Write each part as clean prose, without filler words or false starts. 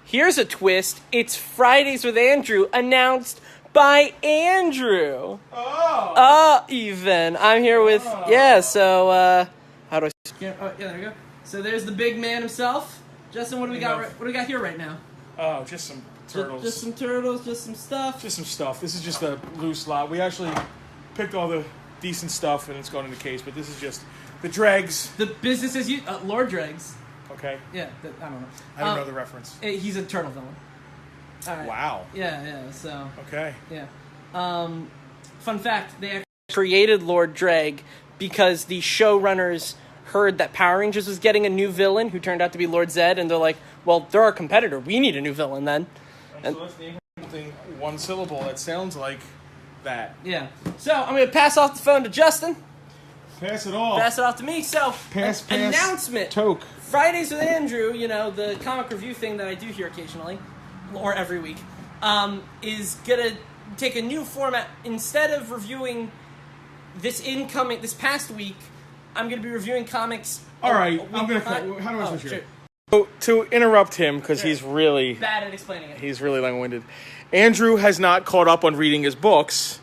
here's a twist. It's Fridays with Andrew, announced by Andrew. Even. I'm here with, so, how do I... Yeah, there we go. So there's the big man himself. Justin, what do we got? What do we got here right now? Oh, just some turtles. Just some turtles, just some stuff. Just some stuff. This is just a loose lot. We actually picked all the decent stuff, and it's going in the case, but this is just the dregs. The business as you... Lord Dregs. Okay. Yeah, I don't know. I don't know the reference. He's a turtle villain. All right. Wow. Yeah, so... Okay. Yeah. Fun fact, they actually created Lord Dreg because the showrunners heard that Power Rangers was getting a new villain who turned out to be Lord Zed, and they're like, well, they're our competitor. We need a new villain then. And so let's name something one syllable that sounds like that. Yeah. So I'm going to pass off the phone to Justin. Pass it off. Pass it off to me. So, pass, announcement. Toke. Fridays with Andrew, the comic review thing that I do here occasionally, or every week, is going to take a new format. Instead of reviewing this past week, I'm going to be reviewing comics. All right, I'm going to... How do I switch here? Sure. To interrupt him, because he's really... bad at explaining it. He's really long-winded. Andrew has not caught up on reading his books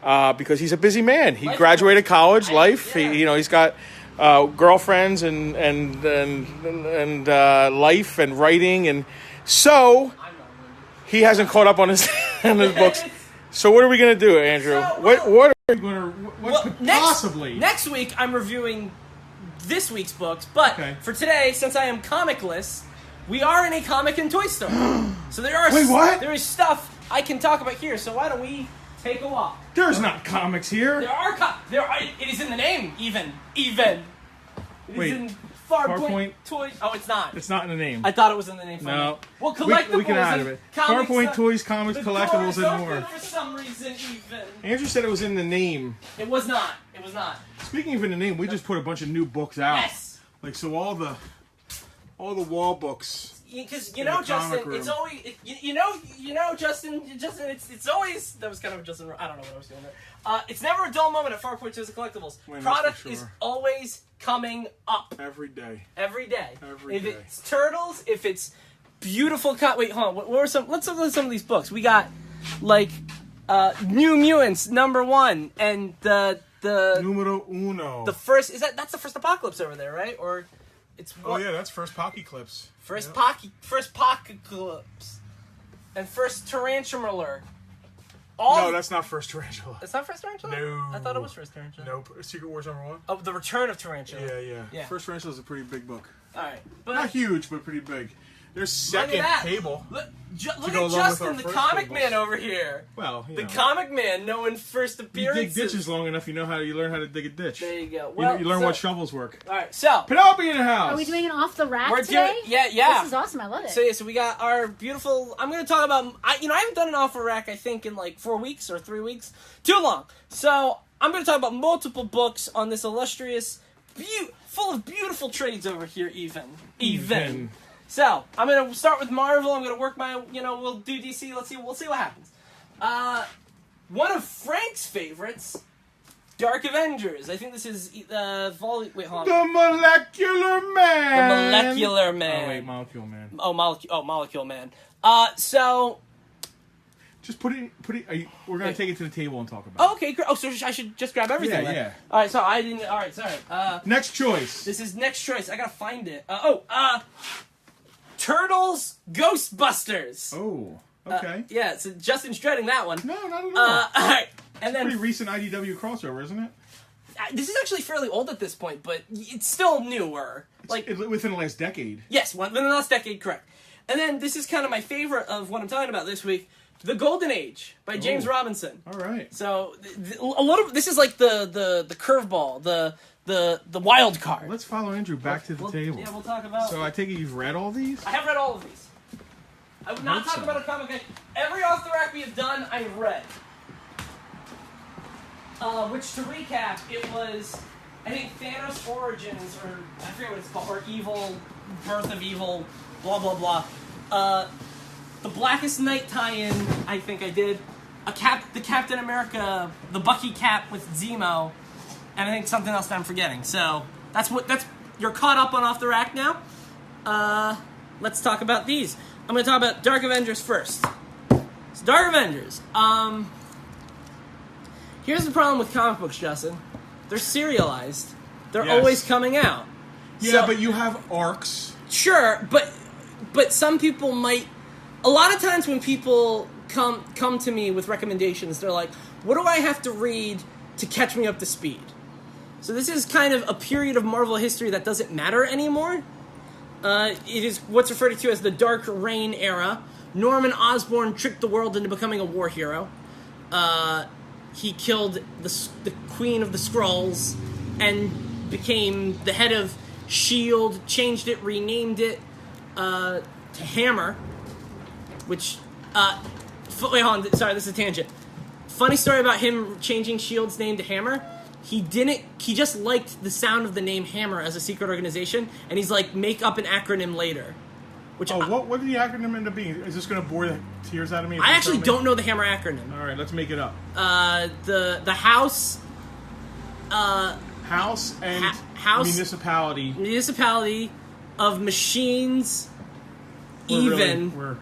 because he's a busy man. He graduated college, Yeah. He's got girlfriends and life and writing, and so he hasn't caught up on his books. So what are we going to do, Andrew? What are we going to possibly? Next week, I'm reviewing this week's books, but for today, since I am comicless, we are in a comic and toy store. So there are there is stuff I can talk about here. So why don't we take a walk? There's not comics here. It is in the name. Even. It is in Farpoint Toys. Oh, it's not. It's not in the name. I thought it was in the name. No. Well, collectibles. We can add it. Farpoint Toys, comics, collectibles, and more. For some reason, even. Andrew said it was in the name. It was not. Speaking of in the name, we just put a bunch of new books out. Yes. Like so, all the wall books. Because Justin, it's always Justin. It's always that was kind of Justin. I don't know what I was doing there. It's never a dull moment at Farpoint Toys and Collectibles. Product is always coming up Every day. If it's turtles, if it's beautiful. Wait, hold on. What were some? Let's look at some of these books. We got like New Mutants #1 and the Numero uno. The first that's the first Apocalypse over there, right? Or it's oh yeah, that's first Pockeyclips. First Pockeyclips and first Tarantula. No, that's not first Tarantula. It's not first Tarantula? No. I thought it was first Tarantula. Nope. Secret Wars #1. Oh, The Return of Tarantula. Yeah. First Tarantula is a pretty big book. All right, but not huge, but pretty big. There's second table. Look at Justin, the comic man over here. Well, the comic man knowing first appearances. You dig ditches long enough, you learn how to dig a ditch. There you go. Well, you learn what shovels work. All right, so Penelope in the house. Are we doing an off the rack today? Yeah. This is awesome. I love it. So we got our beautiful. I'm going to talk about. I haven't done an off the rack. I think in like 4 weeks or 3 weeks. Too long. So I'm going to talk about multiple books on this illustrious, full of beautiful trades over here. Even. So, I'm going to start with Marvel. I'm going to work my, we'll do DC. We'll see what happens. One of Frank's favorites, Dark Avengers. I think this is wait, hold on. The Molecular Man. The Molecular Man. Oh, wait, Molecule Man. Molecule Man. So... Just put it. We're gonna take it to the table and talk about. Oh, okay. Oh, so I should just grab everything. Yeah. All right. So I didn't. All right. Sorry. Next choice. This is next choice. I gotta find it. Turtles Ghostbusters. Oh. Okay. Yeah. So Justin's dreading that one. No, not at all. All right. And then pretty recent IDW crossover, isn't it? This is actually fairly old at this point, but it's still newer. Within the last decade. Yes, within the last decade, correct. And then this is kind of my favorite of what I'm talking about this week. The Golden Age by James Robinson. All right. So this is like the curveball, the wild card. Let's follow Andrew back to the table. Yeah, we'll talk about. So I take it you've read all these? I have read all of these. I would not talk about a comic. Every off the rack we have done, I've read. Which to recap, it was I think Thanos Origins, or I forget what it's called, or Evil, Birth of Evil, blah blah blah. The Blackest Night tie-in, I think I did. The Captain America, the Bucky Cap with Zemo, and I think something else that I'm forgetting. So that's you're caught up on Off the Rack now. let's talk about these. I'm going to talk about Dark Avengers first. So Dark Avengers. Here's the problem with comic books, Justin. They're serialized. They're always coming out. Yeah, So, but you have arcs. Sure, but some people might. A lot of times when people come to me with recommendations, they're like, "What do I have to read to catch me up to speed?" So this is kind of a period of Marvel history that doesn't matter anymore. It is what's referred to as the Dark Reign era. Norman Osborn tricked the world into becoming a war hero. He killed the Queen of the Skrulls and became the head of S.H.I.E.L.D., changed it, renamed it to Hammer, which... wait, hold on. Sorry, this is a tangent. Funny story about him changing S.H.I.E.L.D.'s name to Hammer. He just liked the sound of the name Hammer as a secret organization, and he's like, make up an acronym later. Which what did the acronym end up being? Is this going to bore the tears out of me? I actually don't know the Hammer acronym. All right, let's make it up. The House... House and House Municipality of Machines, We're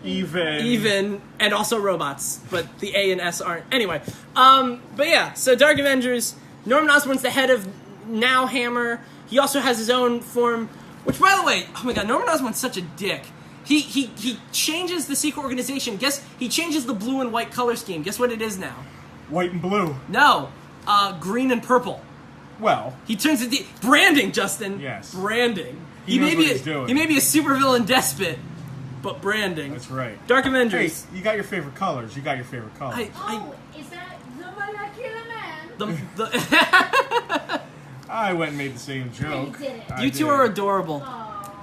even, and also robots, but the A and S aren't. Anyway, but yeah, so Dark Avengers, Norman Osborn's the head of now Hammer. He also has his own form, which, by the way, oh my god, Norman Osborn's such a dick. He changes the secret organization. He changes the blue and white color scheme. Guess what it is now? white and blue. No, green and purple. Well, he turns it branding, Justin. Yes, branding. He knows what he's doing. He may be a supervillain despot, but branding. That's right. Dark Avengers. Hey, you got your favorite colors. You got your favorite colors. Is that the one that killed a man? I went and made the same joke. You two are adorable.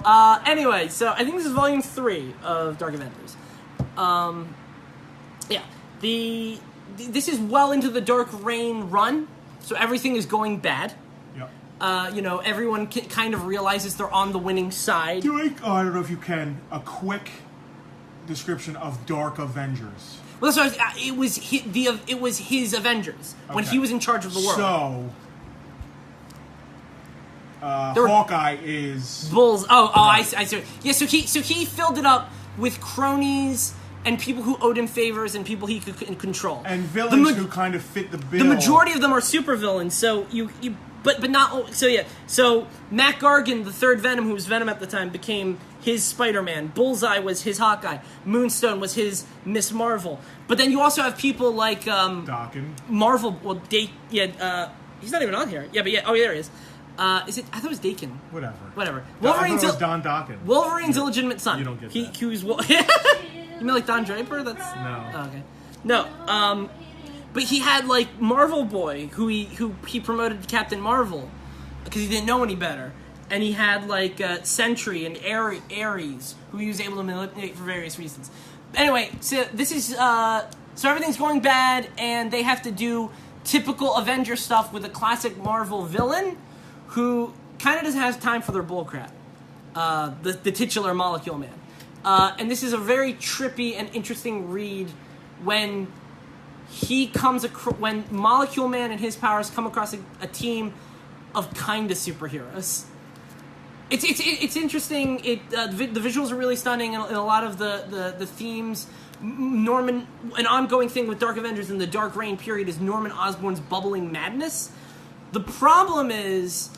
Anyway, so I think this is volume 3 of Dark Avengers. Yeah. This is well into the Dark Reign run, so everything is going bad. Yep. Everyone kind of realizes they're on the winning side. I don't know if you can. A quick description of Dark Avengers. Well, that's what it was his Avengers when he was in charge of the world. So, Hawkeye is Bulls. I see. Yeah, so he filled it up with cronies and people who owed him favors and people he could control. And villains who kind of fit the bill. The majority of them are supervillains, so but not so yeah. So Matt Gargan, the third Venom, who was Venom at the time, became his Spider-Man. Bullseye was his Hawkeye. Moonstone was his Miss Marvel. But then you also have people like Daken. Marvel. Well, he's not even on here. Yeah, but yeah. Oh, yeah, there he is. Is it? I thought it was Daken. Whatever. Wolverine's I thought it was Don Daken. Wolverine's illegitimate son. You don't get that. He was. You mean like Don Draper? That's no. Oh, okay. No. But he had like Marvel Boy, who he promoted to Captain Marvel because he didn't know any better, and he had like Sentry and Ares, who he was able to manipulate for various reasons. Anyway, so this is so everything's going bad, and they have to do typical Avenger stuff with a classic Marvel villain who kind of doesn't have time for their bullcrap. The titular Molecule Man. And this is a very trippy and interesting read when when Molecule Man and his powers come across a team of kind of superheroes. It's interesting. The visuals are really stunning, and a lot of the themes. Norman, an ongoing thing with Dark Avengers in the Dark Reign period is Norman Osborn's bubbling madness. The problem is,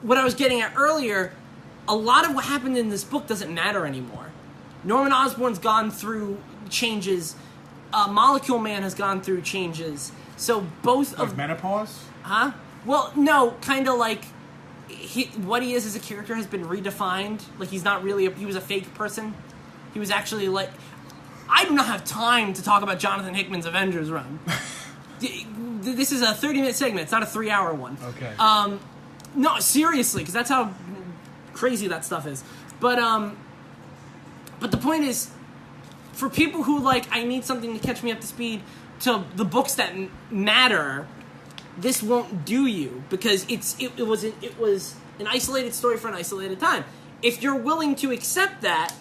what I was getting at earlier, a lot of what happened in this book doesn't matter anymore. Norman Osborn's gone through changes. Molecule Man has gone through changes. So both of menopause? Huh? Well, no, kind of like what he is as a character has been redefined. Like he's not really he was a fake person. He was actually like. I do not have time to talk about Jonathan Hickman's Avengers run. This is a 30-minute segment. It's not a 3-hour one. Okay. No, seriously, because that's how crazy that stuff is. But the point is, for people who I need something to catch me up to speed to the books that matter, this won't do you because it was an isolated story for an isolated time. If you're willing to accept that,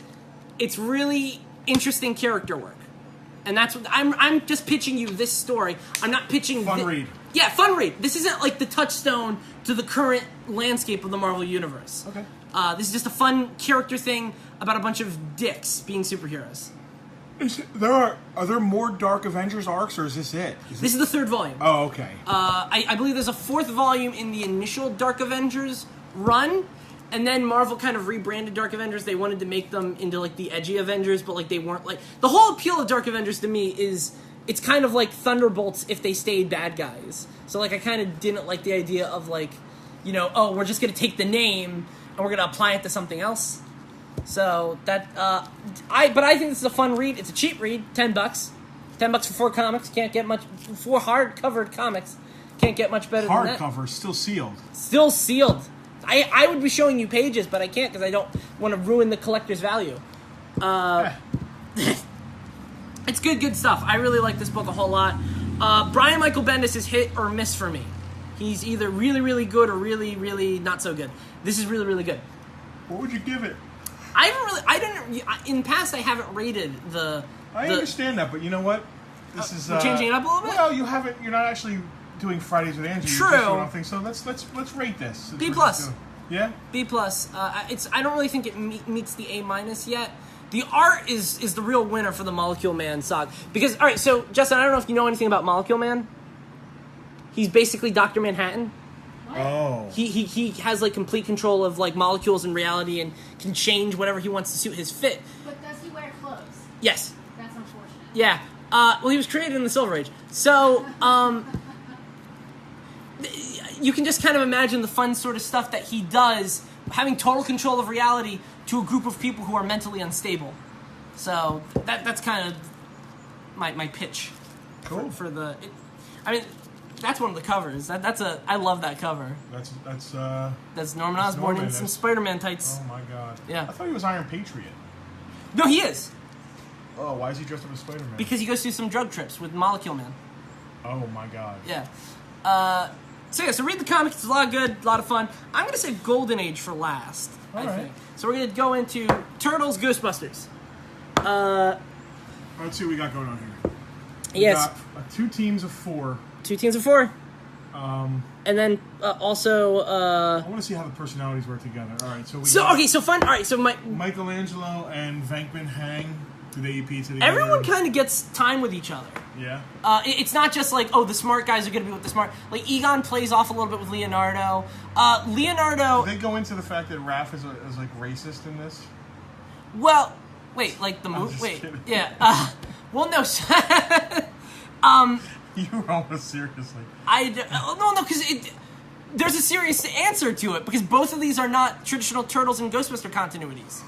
it's really interesting character work, and that's what I'm just pitching you this story. I'm not pitching fun read. Yeah, fun read. This isn't like the touchstone to the current landscape of the Marvel universe. Okay. This is just a fun character thing. about a bunch of dicks being superheroes. Are there more Dark Avengers arcs, or is this it? This is the third volume. Oh, okay. I believe there's a fourth volume in the initial Dark Avengers run, and then Marvel kind of rebranded Dark Avengers. They wanted to make them into like the edgy Avengers, but like they weren't like the whole appeal of Dark Avengers to me is it's kind of like Thunderbolts if they stayed bad guys. So like I kind of didn't like the idea of like, you know, oh, we're just gonna take the name and we're gonna apply it to something else. So that I think this is a fun read. It's a cheap read, $10. $10 for 4 comics. Can't get much. 4 hard-covered comics. Can't get much better than that. Hardcover, still sealed. Still sealed. I would be showing you pages, but I can't because I don't want to ruin the collector's value. It's good stuff. I really like this book a whole lot. Brian Michael Bendis is hit or miss for me. He's either really, really good or really, really not so good. This is really, really good. What would you give it? In the past, I haven't rated the... I understand that, but you know what? This is... We're changing it up a little bit? Well, you're not actually doing Fridays with Andrew. True. You're just doing thing, so let's rate this. B+. Yeah? B+. I don't really think it meets the A- yet. The art is the real winner for the Molecule Man saga. Because, alright, so, Justin, I don't know if you know anything about Molecule Man. He's basically Dr. Manhattan. Oh. He has, like, complete control of, like, molecules in reality and can change whatever he wants to suit his fit. But does he wear clothes? Yes. That's unfortunate. Yeah. Well, he was created in the Silver Age. So, you can just kind of imagine the fun sort of stuff that he does, having total control of reality to a group of people who are mentally unstable. So, that's kind of my pitch. Cool. For the... I mean... That's one of the covers. I love that cover. That's Norman Osborn in some Spider-Man tights. Oh my god. Yeah. I thought he was Iron Patriot. No, he is. Oh, why is he dressed up as Spider-Man? Because he goes through some drug trips with Molecule Man. Oh my god. Yeah. So read the comics. It's a lot of good, a lot of fun. I'm gonna say Golden Age for last. I think. So we're gonna go into Turtles, Ghostbusters. Let's see what we got going on here. Yes. We got 2 teams of 4. 2 teams of 4. And then also I want to see how the personalities work together. All right, so fun. All right, so Michelangelo and Venkman hang. Do they EP together? Everyone kind of gets time with each other. Yeah. It's not just like, oh, the smart guys are going to be with the smart. Like Egon plays off a little bit with Leonardo. Leonardo. Do they go into the fact that Raph is like racist in this? Well, wait, like the movie. Wait, kidding. Yeah. Well, no. You were almost seriously. No, because there's a serious answer to it because both of these are not traditional Turtles and Ghostbuster continuities.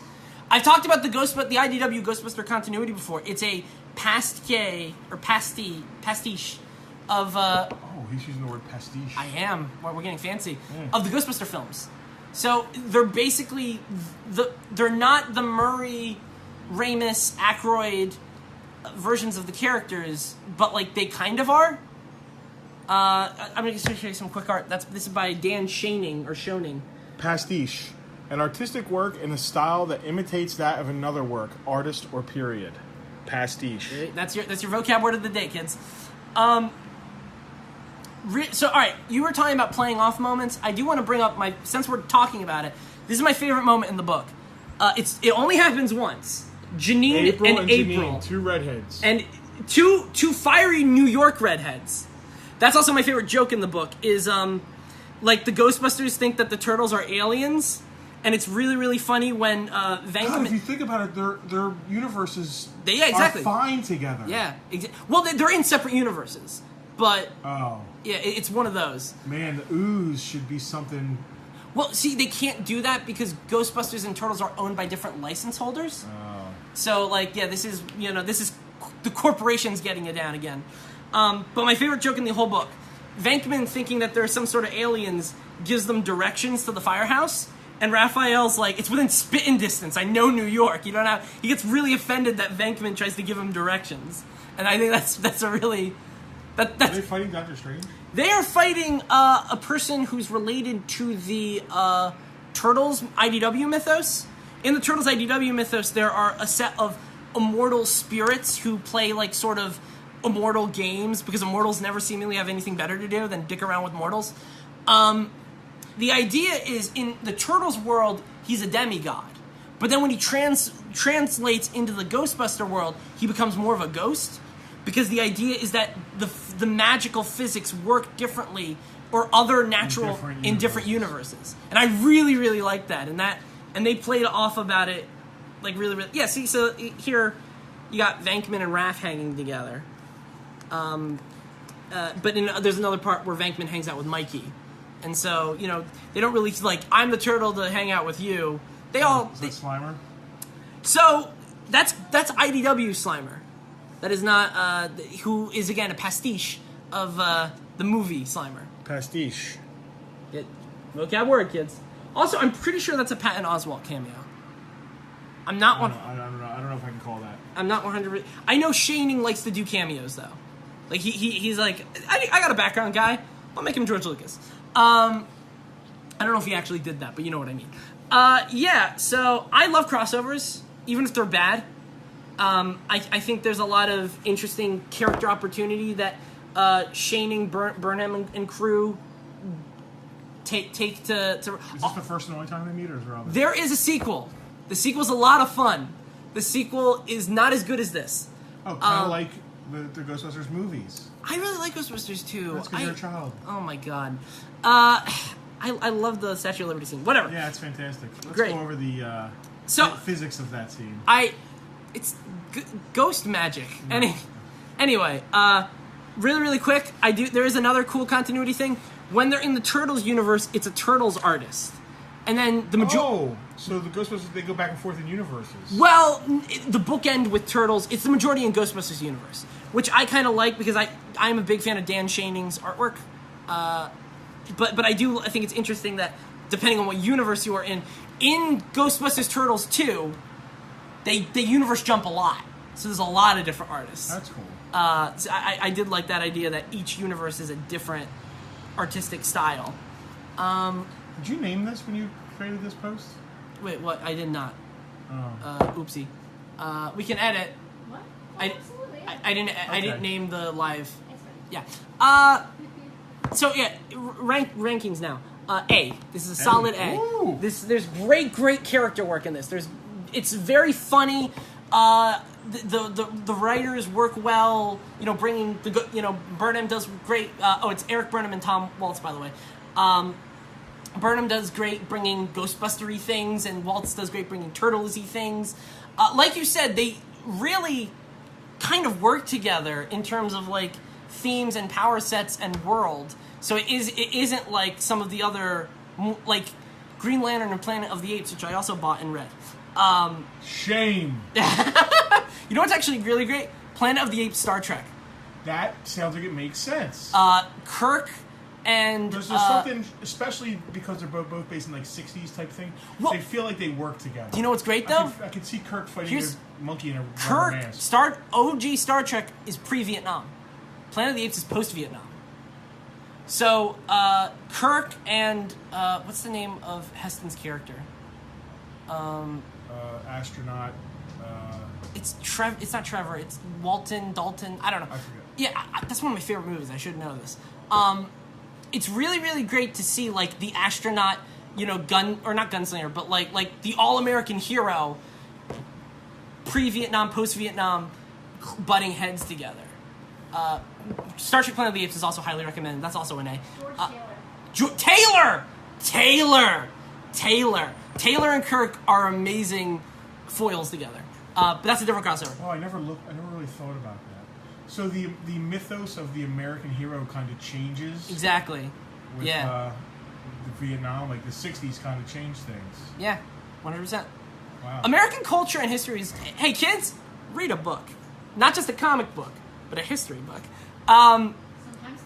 I've talked about the IDW Ghostbuster continuity before. It's a pastiche of. Oh, he's using the word pastiche. I am. Well, we're getting fancy. Of the Ghostbuster films. So they're basically they're not the Murray, Ramis, Aykroyd versions of the characters, but like they kind of are. I'm going to show you some quick art. This is by Dan Schoening. Pastiche, an artistic work in a style that imitates that of another work, artist or period. Pastiche. That's your vocab word of the day, kids. So all right, you were talking about playing off moments. I do want to bring up since we're talking about it. This is my favorite moment in the book. It only happens once. Janine and April. 2 redheads. And two fiery New York redheads. That's also my favorite joke in the book, is like the Ghostbusters think that the Turtles are aliens, and it's really, really funny when Venkman... God, if you think about it, their universes exactly. are fine together. Yeah. Well, they're in separate universes, but... Oh. Yeah, it's one of those. Man, the ooze should be something... Well, see, they can't do that because Ghostbusters and Turtles are owned by different license holders. Oh. So, like, yeah, this is the corporation's getting it down again. But my favorite joke in the whole book, Venkman thinking that there's some sort of aliens gives them directions to the firehouse, and Raphael's like, it's within spitting distance. I know New York. You don't have. He gets really offended that Venkman tries to give him directions, and I think that's a really. Are they fighting Dr. Strange? They are fighting a person who's related to the Turtles IDW mythos. In the Turtles IDW mythos, there are a set of immortal spirits who play like sort of immortal games because immortals never seemingly have anything better to do than dick around with mortals. The idea is in the Turtles world, he's a demigod, But then when he translates into the Ghostbuster world, he becomes more of a ghost, because the idea is that the magical physics work differently, or other natural in different universes. And I really, really like that. And they played off about it, like really, really. Yeah. See, so here you got Venkman and Raph hanging together. But there's another part where Venkman hangs out with Mikey, and so they don't really like, I'm the turtle to hang out with you. Is that Slimer? So that's IDW Slimer. That is not who is again a pastiche of the movie Slimer. Pastiche. Vocab word, kids. Also, I'm pretty sure that's a Patton Oswalt cameo. I'm not one. I don't know if I can call that. I'm not 100. I know Shaning likes to do cameos though. Like he's like, I got a background guy. I'll make him George Lucas. I don't know if he actually did that, but you know what I mean. Yeah. So I love crossovers, even if they're bad. I think there's a lot of interesting character opportunity that Shaning, Burnham, and crew take to. Is this the first and only time they meet, or is there others? There is a sequel. The sequel's a lot of fun. The sequel is not as good as this. Oh, kind of like the Ghostbusters movies. I really like Ghostbusters too. That's because you're a child. Oh my god. I love the Statue of Liberty scene. Whatever. Yeah, it's fantastic. Let's Great. go over the physics of that scene. It's ghost magic. Anyway, really, really quick. There is another cool continuity thing. When they're in the Turtles universe, it's a Turtles artist, and then the majority. Oh, so the Ghostbusters, they go back and forth in universes. Well, the bookend with Turtles, it's the majority in Ghostbusters universe, which I kind of like because I'm a big fan of Dan Shaning's artwork. But I think it's interesting that depending on what universe you are in Ghostbusters Turtles 2, they universe jump a lot. So there's a lot of different artists. That's cool. So I did like that idea that each universe is a different artistic style. Did you name this when you created this post? Wait, what? I did not. Oh. Oopsie. We can edit. What? I didn't name the live. That's Yeah. So yeah, rankings now. A. This is a solid A. Ooh. There's great character work in this. It's very funny. The writers work well. Bringing Burnham does great. It's Eric Burnham and Tom Waltz, by the way. Burnham does great bringing Ghostbustery things, and Waltz does great bringing Turtlesy things. Like you said, they really kind of work together in terms of like themes and power sets and world. So it isn't like some of the other, like Green Lantern and Planet of the Apes, which I also bought and read. Shame. You know what's actually really great? Planet of the Apes Star Trek. That sounds like it makes sense. Kirk and there's something, especially because they're both based in like 60s type thing. Well, they feel like they work together. Do you know what's great though? I can see Kirk fighting a monkey in a rubber Kirk mask. OG Star Trek is pre-Vietnam. Planet of the Apes is post-Vietnam. So Kirk and what's the name of Heston's character? Astronaut. It's not Trevor. It's Dalton. I don't know. I forget. Yeah, that's one of my favorite movies. I should know this. It's really, really great to see like the astronaut, not gunslinger, but like the all-American hero, pre-Vietnam, post-Vietnam, butting heads together. Star Trek: Planet of the Apes is also highly recommended. That's also an A. George Taylor. Taylor and Kirk are amazing foils together. But that's a different crossover. Oh, I never really thought about that. So the mythos of the American hero kind of changes. Exactly. With, yeah. The Vietnam, like the 60s kind of changed things. Yeah, 100%. Wow. American culture and history is... Hey, kids, read a book. Not just a comic book, but a history book. Sometimes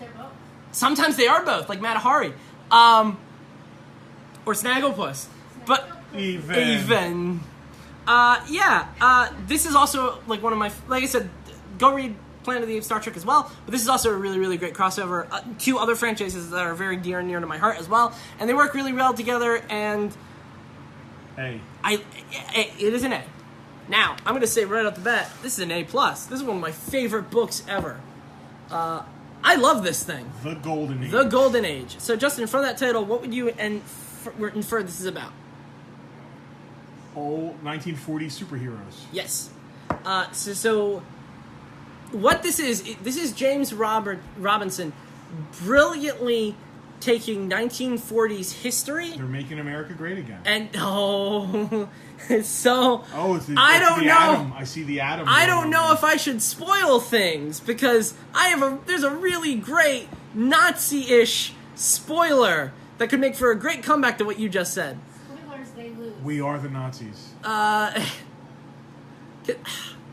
they're both. Sometimes they are both, like Mata Hari. Or Snagglepuss. But... Even. This is also like one of my... Like I said, go read Planet of the Apes Star Trek as well. But this is also a really, really great crossover. Two other franchises that are very dear and near to my heart as well. And they work really well together, and... A. It is an A. Now, I'm going to say right off the bat, this is an A+. This is one of my favorite books ever. I love this thing. The Golden Age. The Golden Age. So, Justin, from that title, what would you infer this is about? old 1940s superheroes. Yes. So what this is James Robinson brilliantly taking 1940s history. They're making America great again. And so I don't know. Atom. I see the atom. I don't know if I should spoil things because there's a really great Nazi-ish spoiler that could make for a great comeback to what you just said. Spoilers, they lose. We are the Nazis.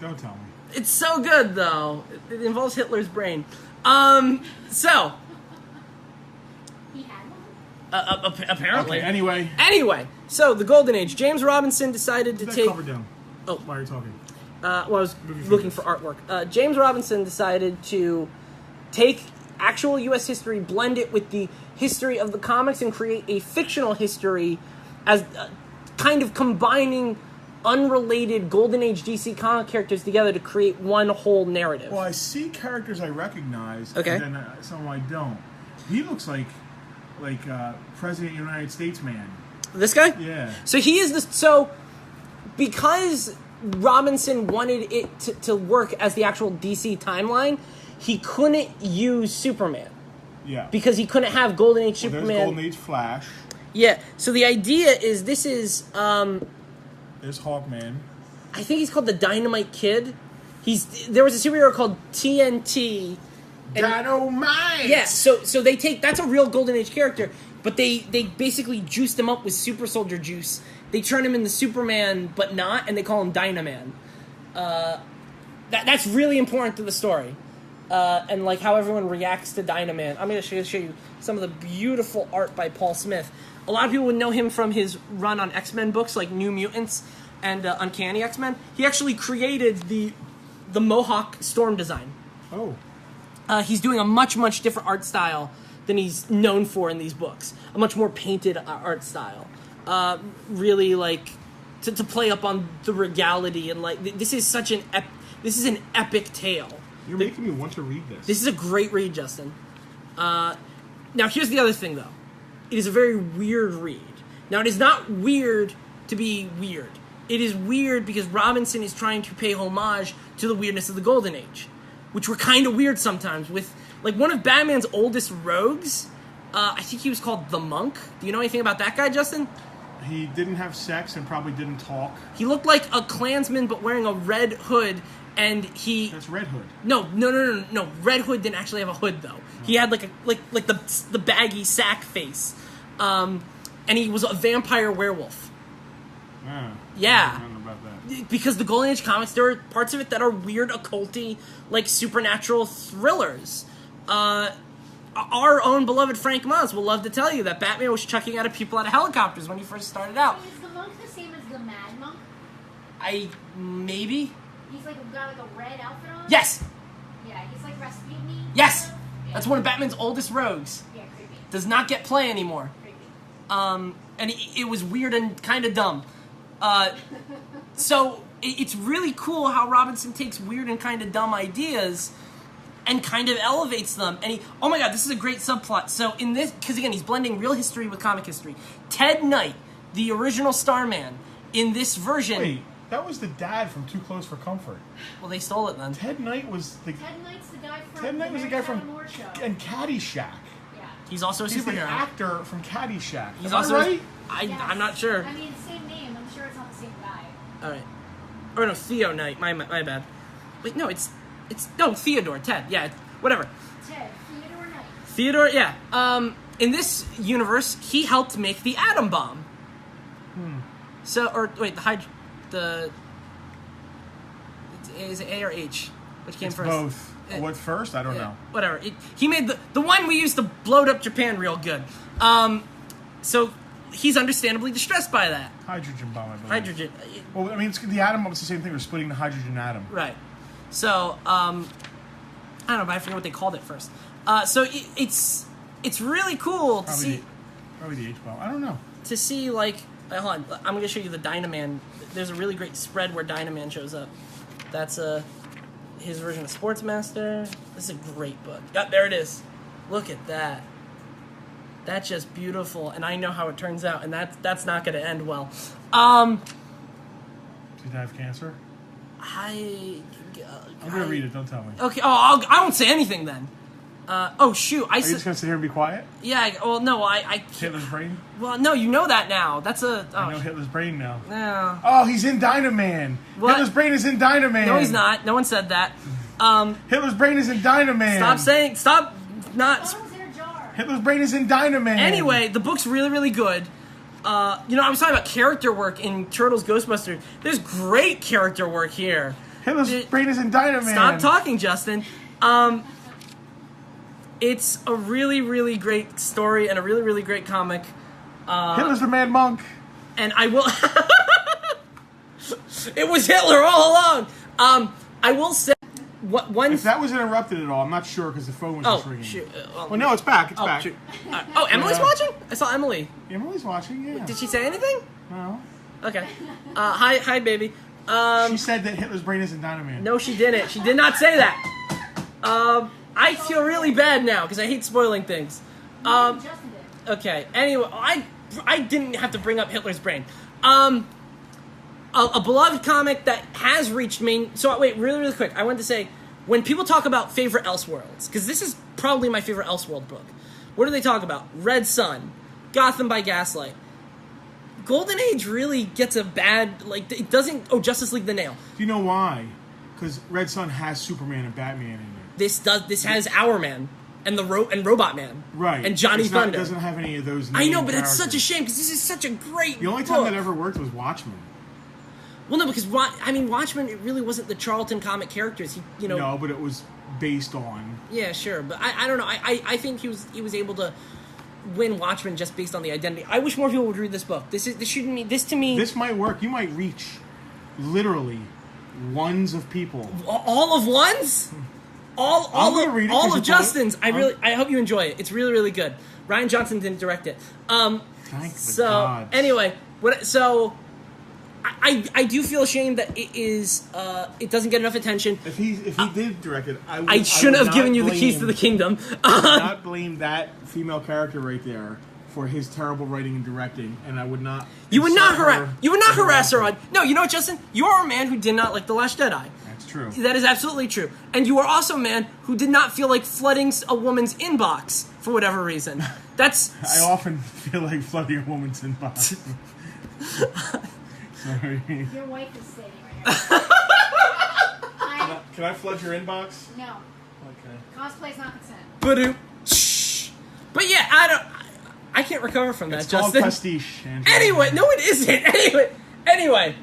Don't tell me. It's so good though. It involves Hitler's brain. So. He had one? Apparently. Okay, Anyway, so the Golden Age. James Robinson decided to take. Cover down. Oh, why are you talking? I was looking for artwork. James Robinson decided to take actual U.S. history, blend it with the history of the comics, and create a fictional history as kind of combining unrelated Golden Age DC comic characters together to create one whole narrative. Well, I see characters I recognize, okay, and then some I don't. He looks like President of the United States man. This guy? Yeah. So he is this. So because Robinson wanted it to work as the actual DC timeline, he couldn't use Superman. Yeah. Because he couldn't have Golden Age Superman. There's Golden Age Flash. Yeah. So the idea is this is. There's Hawkman. I think he's called the Dynamite Kid. There was a superhero called TMNT. Dynamite. Yeah. So they take that's a real Golden Age character, but they basically juiced him up with super soldier juice. They turn him into Superman, but not, and they call him Dynaman. That's really important to the story. And like how everyone reacts to Dynaman. I'm going to show you some of the beautiful art by Paul Smith. A lot of people would know him from his run on X-Men books like New Mutants and Uncanny X-Men. He actually created the Mohawk Storm design. Oh. He's doing a much, much different art style than he's known for in these books. A much more painted art style. Really like to play up on the regality and like this is such an epic tale. You're making me want to read this. This is a great read, Justin. Now, here's the other thing, though. It is a very weird read. Now, it is not weird to be weird. It is weird because Robinson is trying to pay homage to the weirdness of the Golden Age, which were kind of weird sometimes. With like one of Batman's oldest rogues, I think he was called the Monk. Do you know anything about that guy, Justin? He didn't have sex and probably didn't talk. He looked like a Klansman, but wearing a red hood. And That's Red Hood. No. Red Hood didn't actually have a hood though. He had like the baggy sack face, and he was a vampire werewolf. Yeah. I don't know about that. Because the Golden Age comics, there are parts of it that are weird, occulty, like supernatural thrillers. Our own beloved Frank Maz will love to tell you that Batman was chucking out of people out of helicopters when he first started out. Is the monk the same as the Mad Monk? Maybe. He's got like a red outfit on? Yes! Yeah, he's like Rasputin. Yes! Yeah. That's one of Batman's oldest rogues. Yeah, creepy. Does not get play anymore. Creepy. And it was weird and kind of dumb. So it's really cool how Robinson takes weird and kind of dumb ideas and kind of elevates them. And oh my god, this is a great subplot. So in this, because again, he's blending real history with comic history. Ted Knight, the original Starman, in this version. Wait, that was the dad from Too Close for Comfort. Well, they stole it then. Ted Knight was the. Ted Knight's the guy from. Ted Knight was the guy from Show. and Caddyshack. Yeah. He's also a He's the superhero. actor from Caddyshack. He's Am also I right? Yes. I'm not sure. I mean, same name. I'm sure it's not the same guy. All right. Or no, Theo Knight. My bad. Wait, no, it's no Theodore. Ted. Yeah, whatever. Ted. Theodore Knight. Theodore. Yeah. In this universe, he helped make the atom bomb. So, or wait, is it A or H? Which came It's first? both. What first? I don't know. Whatever. He made the one we used to blow up Japan real good. So he's understandably distressed by that. Hydrogen bomb, I believe. Hydrogen. Well, I mean, the atom bomb is the same thing. We're splitting the hydrogen atom. Right. So, I don't know, but I forget what they called it first. So it's really cool to see. Probably the H bomb. I don't know. To see, like, hold on, I'm going to show you the Dynaman. There's a really great spread where Dynaman shows up. That's his version of Sportsmaster. This is a great book. Yeah, there it is. Look at that. That's just beautiful, and I know how it turns out, and that's not going to end well. Did he have cancer? I'm gonna read it. Don't tell me. Okay. Oh, I won't say anything then. Oh shoot! Are you just gonna sit here and be quiet? Yeah. Well, no. I Hitler's brain. Well, no. You know that now. That's a. Oh, I know Hitler's brain now. Yeah. Oh, he's in Dynaman. What? Hitler's brain is in Dynaman. No, he's not. No one said that. Hitler's brain is in Dynaman. Stop. Not. Bones in a jar. Hitler's brain is in Dynaman. Anyway, the book's really, really good. I was talking about character work in Turtles Ghostbusters. There's great character work here. Hitler's brain is in Dynaman. Stop talking, Justin. It's a really, really great story and a really, really great comic. Hitler's the Mad Monk. And I will... It was Hitler all along. I will say... If that was interrupted at all, I'm not sure because the phone was just ringing. Shoot. Well, no, it's back. It's back. Shoot. Emily's watching? I saw Emily. Emily's watching, yeah. Did she say anything? No. Okay. Hi, baby. She said that Hitler's brain is in Dynaman. No, she didn't. She did not say that. I feel really bad now because I hate spoiling things. Justin did. Okay. Anyway, I didn't have to bring up Hitler's brain. A beloved comic that has reached main... So, wait, really, really quick. I wanted to say, when people talk about favorite Elseworlds, because this is probably my favorite Elseworld book, what do they talk about? Red Sun, Gotham by Gaslight. Golden Age really gets a bad... Like, it doesn't... Oh, Justice League the Nail. Do you know why? Because Red Sun has Superman and Batman in it. This has Hourman and Robot Man. Right. And Johnny Thunder. It doesn't have any of those I know, but characters. it's such a shame, because this is such a great The only time that ever worked was Watchmen. Well, no, because Watchmen, it really wasn't the Charlton comic characters. No, but it was based on. Yeah, sure, but I don't know. I think he was able to win Watchmen just based on the identity. I wish more people would read this book. This to me. This might work. You might reach literally ones of people. All of ones. All of Justin's. I hope you enjoy it. It's really, really good. Ryan Johnson didn't direct it. Thank the gods. Anyway, I do feel ashamed that it doesn't get enough attention. If he did direct it, I shouldn't have given you the keys to the kingdom. I would not blame that female character right there for his terrible writing and directing, and I would not. You would not harass her on. No, you know what, Justin? You are a man who did not like The Last Jedi. That's true. That is absolutely true. And you are also a man who did not feel like flooding a woman's inbox for whatever reason. That's. I often feel like flooding a woman's inbox. Sorry. Your wife is sitting right now. Can I flood your inbox? No. Okay. Cosplay's not consent. But yeah, I can't recover from that, It's Justin. called pastiche. Angela. Anyway, no, it isn't. Anyway,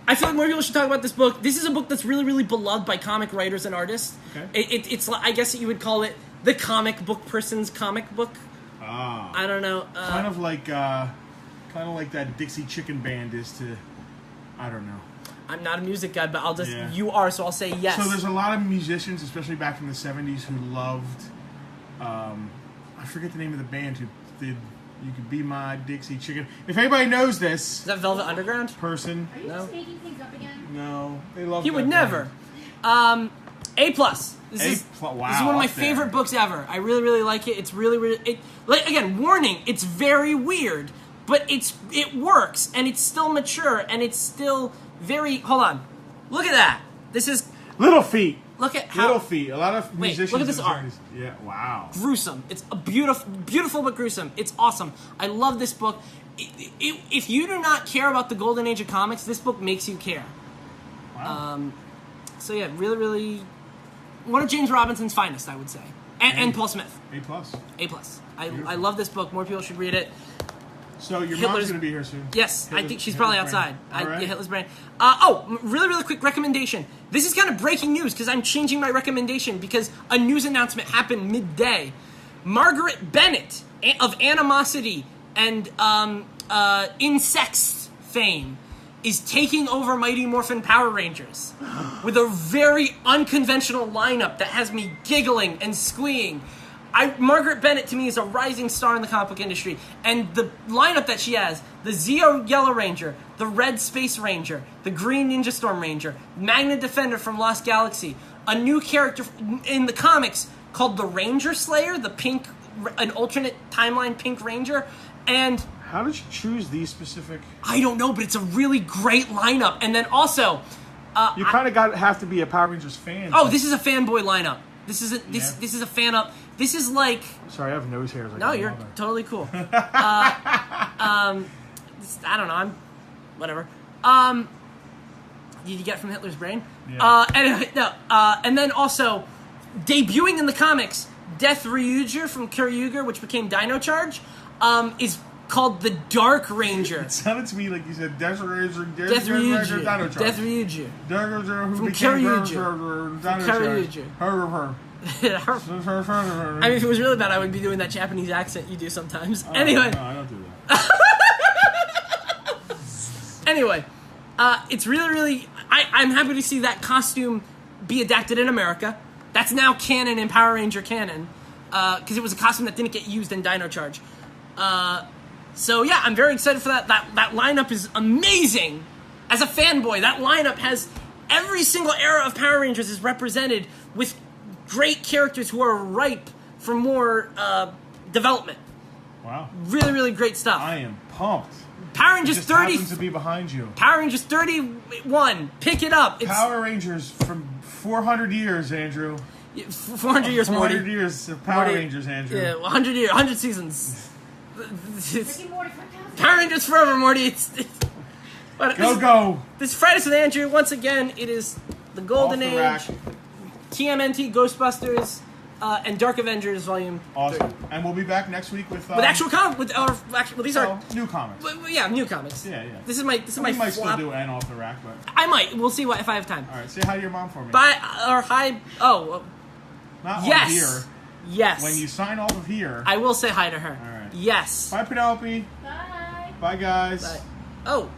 I feel like more people should talk about this book. This is a book that's really, really beloved by comic writers and artists. Okay. It's I guess you would call it the comic book person's comic book. Ah. I don't know. Kind of like that Dixie Chicken Band is to. I don't know. I'm not a music guy, but I'll just... Yeah. You are, so I'll say yes. So there's a lot of musicians, especially back in the 70s, who loved... I forget the name of the band who did You Could Be My Dixie Chicken. If anybody knows this... Is that Velvet Underground? Person. Are you just making things up again? No. They love He that would band. never. A+. This is Wow, one of my up there. favorite books ever. I really, really like it. It's really, really... Again, warning, it's very weird, but it works, and it's still mature, and it's still very... Hold on. Look at that. This is... Little Feet. Look at how... Little Feet. A lot of musicians... look at this in the art. 70s. Yeah, wow. Gruesome. It's a beautiful but gruesome. It's awesome. I love this book. If you do not care about the golden age of comics, this book makes you care. Wow. So yeah, really, really... One of James Robinson's finest, I would say. And Paul Smith. A+. A+. I love this book. More people should read it. So your mom's Hitler's- going to be here soon. Yes, I think she's probably outside. All right. Hitler's brain. Really, really quick recommendation. This is kind of breaking news because I'm changing my recommendation because a news announcement happened midday. Margaret Bennett of Animosity and Insects fame is taking over Mighty Morphin Power Rangers with a very unconventional lineup that has me giggling and squeeing. Margaret Bennett, to me, is a rising star in the comic book industry. And the lineup that she has, the Zeo Yellow Ranger, the Red Space Ranger, the Green Ninja Storm Ranger, Magna Defender from Lost Galaxy, a new character in the comics called the Ranger Slayer, an alternate timeline Pink Ranger, and How did you choose these specific? I don't know, but it's a really great lineup. And then also, you kind of have to be a Power Rangers fan. Oh, this is a fanboy lineup. This is a fan up. This is like. Sorry, I have nose hairs. No, you're totally cool. I don't know. I'm whatever. Did you get from Hitler's brain? Yeah. Anyway, no. And then also debuting in the comics, Death Ryuger from Kyryuger, which became Dino Charge, is called the Dark Ranger. It sounded to me like you said Death Ryuger. Death Ryuger. Death Ryuger. From Kyryuger. I mean, if it was really bad, I would be doing that Japanese accent you do sometimes. Anyway. No, I don't do that. Anyway, it's really. I'm happy to see that costume be adapted in America. That's now canon in Power Ranger canon, because it was a costume that didn't get used in Dino Charge. So yeah, I'm very excited for that. That lineup is amazing. As a fanboy, that lineup has every single era of Power Rangers is represented with great characters who are ripe for more development. Wow. Really, really great stuff. I am pumped. Power Rangers 30 happens to be behind you. Power Rangers 31. Pick it up. It's Power Rangers from 400 years, Andrew. 400 years, Morty. 400 years of Power Rangers, Andrew. Yeah, 100 years, 100 seasons. Ricky Morty fantastic. Power Rangers forever, Morty. Go. This Fridays with Andrew. Once again, it is the Golden Off the Age, rack. TMNT, Ghostbusters, and Dark Avengers Volume 3. Awesome. And we'll be back next week with Actual comics. These are new comics. yeah, new comics. Yeah. This is my We might flop. still do an off the rack, but I might. We'll see if I have time. all right. Say hi to your mom for me. Bye or hi. Oh, Not yes. on here. Yes. When you sign off of here. I will say hi to her. All right. Yes. Bye, Penelope. Bye. Bye, guys. Bye. Oh.